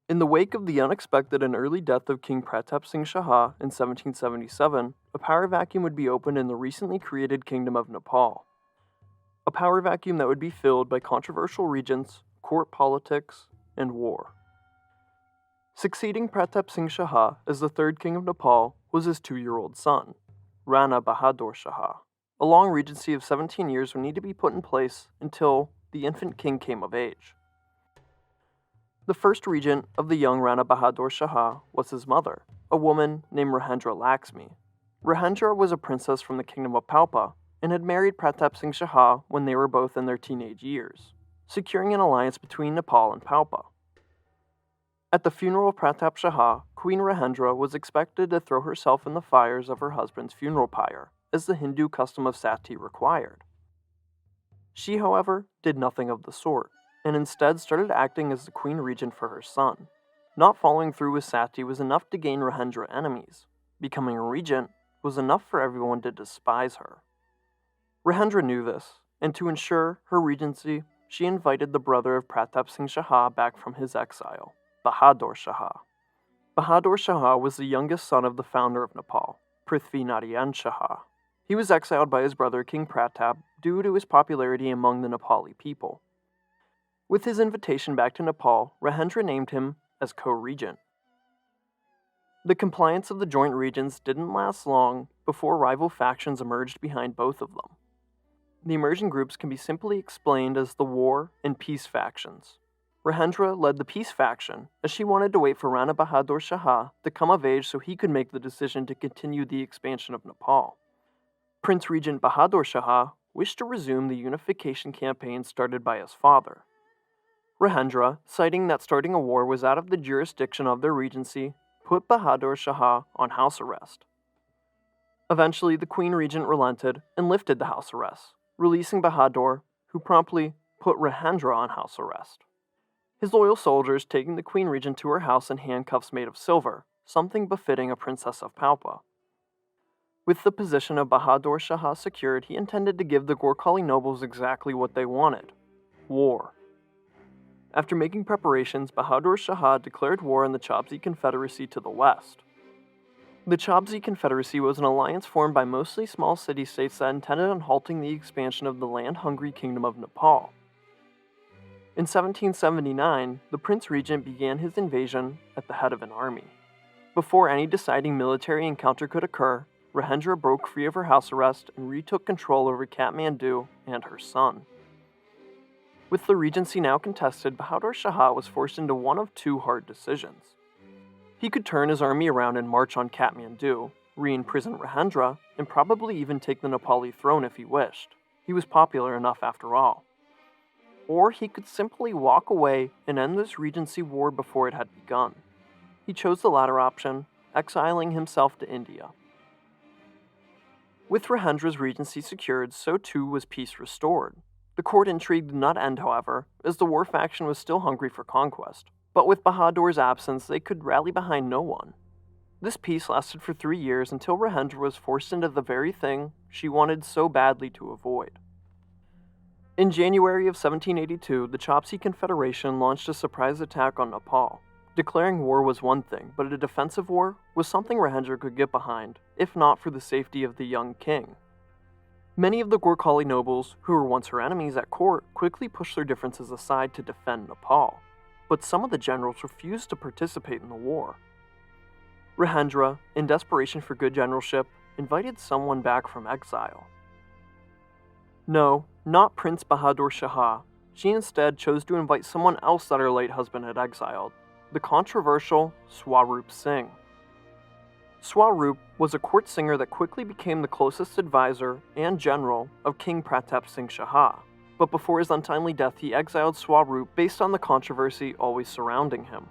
In the wake of the unexpected and early death of King Pratap Singh Shaha in 1777, a power vacuum would be opened in the recently created Kingdom of Nepal. A power vacuum that would be filled by controversial regents, court politics, and war. Succeeding Pratap Singh Shaha as the third king of Nepal was his 2-year-old son, Rana Bahadur Shaha. A long regency of 17 years would need to be put in place until the infant king came of age. The first regent of the young Rana Bahadur Shaha was his mother, a woman named Rajendra Laxmi. Rajendra was a princess from the kingdom of Palpa and had married Pratap Singh Shaha when they were both in their teenage years, securing an alliance between Nepal and Palpa. At the funeral of Pratap Shaha, Queen Rajendra was expected to throw herself in the fires of her husband's funeral pyre, as the Hindu custom of sati required. She, however, did nothing of the sort, and instead started acting as the queen regent for her son. Not following through with sati was enough to gain Rajendra enemies. Becoming a regent was enough for everyone to despise her. Rajendra knew this, and to ensure her regency, she invited the brother of Pratap Singh Shaha back from his exile, Bahadur Shaha. Bahadur Shaha was the youngest son of the founder of Nepal, Prithvi Narayan Shaha. He was exiled by his brother King Pratap due to his popularity among the Nepali people. With his invitation back to Nepal, Rajendra named him as co-regent. The compliance of the joint regents didn't last long before rival factions emerged behind both of them. The emerging groups can be simply explained as the war and peace factions. Rajendra led the peace faction, as she wanted to wait for Rana Bahadur Shaha to come of age so he could make the decision to continue the expansion of Nepal. Prince Regent Bahadur Shaha wished to resume the unification campaign started by his father. Rajendra, citing that starting a war was out of the jurisdiction of their regency, put Bahadur Shaha on house arrest. Eventually, the Queen Regent relented and lifted the house arrest, releasing Bahadur, who promptly put Rajendra on house arrest. His loyal soldiers taking the Queen Regent to her house in handcuffs made of silver, something befitting a princess of Palpa. With the position of Bahadur Shaha secured, he intended to give the Gorkhali nobles exactly what they wanted: war. After making preparations, Bahadur Shaha declared war on the Chhabsi Confederacy to the west. The Chhabsi Confederacy was an alliance formed by mostly small city-states that intended on halting the expansion of the land-hungry Kingdom of Nepal. In 1779, the Prince Regent began his invasion at the head of an army. Before any deciding military encounter could occur, Rajendra broke free of her house arrest and retook control over Kathmandu and her son. With the regency now contested, Bahadur Shaha was forced into one of two hard decisions. He could turn his army around and march on Kathmandu, re-imprison Rajendra, and probably even take the Nepali throne if he wished. He was popular enough after all. Or he could simply walk away and end this regency war before it had begun. He chose the latter option, exiling himself to India. With Rajendra's regency secured, so too was peace restored. The court intrigue did not end, however, as the war faction was still hungry for conquest. But with Bahadur's absence, they could rally behind no one. This peace lasted for 3 years until Rajendra was forced into the very thing she wanted so badly to avoid. In January of 1782, the Chhabsi Confederation launched a surprise attack on Nepal. Declaring war was one thing, but a defensive war was something Rajendra could get behind, if not for the safety of the young king. Many of the Gorkhali nobles, who were once her enemies at court, quickly pushed their differences aside to defend Nepal, but some of the generals refused to participate in the war. Rajendra, in desperation for good generalship, invited someone back from exile. No, not Prince Bahadur Shaha. She instead chose to invite someone else that her late husband had exiled, the controversial Swarup Singh. Swarup was a court singer that quickly became the closest advisor and general of King Pratap Singh Shaha, but before his untimely death he exiled Swarup based on the controversy always surrounding him.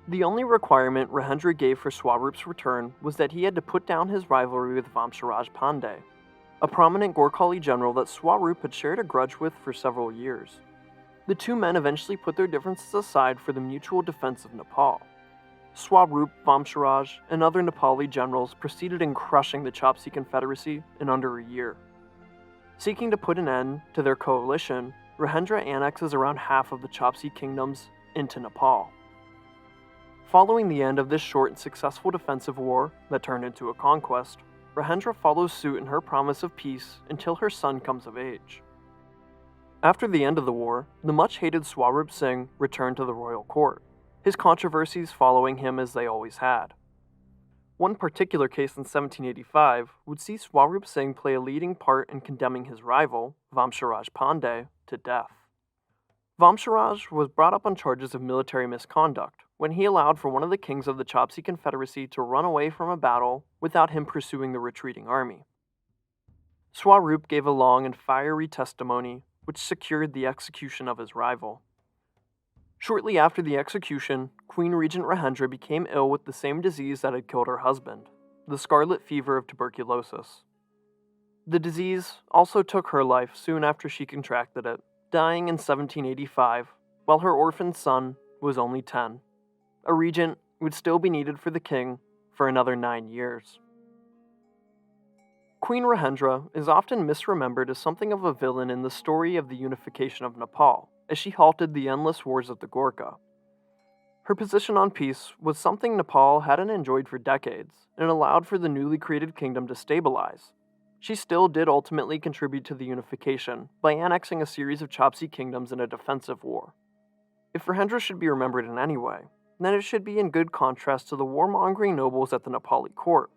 The only requirement Rajendra gave for Swarup's return was that he had to put down his rivalry with Vamsharaj Pandey, a prominent Gorkhali general that Swarup had shared a grudge with for several years. The two men eventually put their differences aside for the mutual defense of Nepal. Swarup, Vamsharaj, and other Nepali generals proceeded in crushing the Chhabsi Confederacy in under a year. Seeking to put an end to their coalition, Rajendra annexes around half of the Chhabsi kingdoms into Nepal. Following the end of this short and successful defensive war that turned into a conquest, Rajendra follows suit in her promise of peace until her son comes of age. After the end of the war, the much-hated Swarup Singh returned to the royal court, his controversies following him as they always had. One particular case in 1785 would see Swarup Singh play a leading part in condemning his rival, Vamsharaj Pandey, to death. Vamsharaj was brought up on charges of military misconduct when he allowed for one of the kings of the Chapsi Confederacy to run away from a battle without him pursuing the retreating army. Swarup gave a long and fiery testimony which secured the execution of his rival. Shortly after the execution, Queen Regent Rajendra became ill with the same disease that had killed her husband, the scarlet fever of tuberculosis. The disease also took her life soon after she contracted it, dying in 1785, while her orphaned son was only 10. A regent would still be needed for the king for another 9 years. Queen Rajendra is often misremembered as something of a villain in the story of the unification of Nepal, as she halted the endless wars of the Gorkha. Her position on peace was something Nepal hadn't enjoyed for decades, and allowed for the newly created kingdom to stabilize. She still did ultimately contribute to the unification by annexing a series of Chapsi kingdoms in a defensive war. If Rajendra should be remembered in any way, then it should be in good contrast to the warmongering nobles at the Nepali court,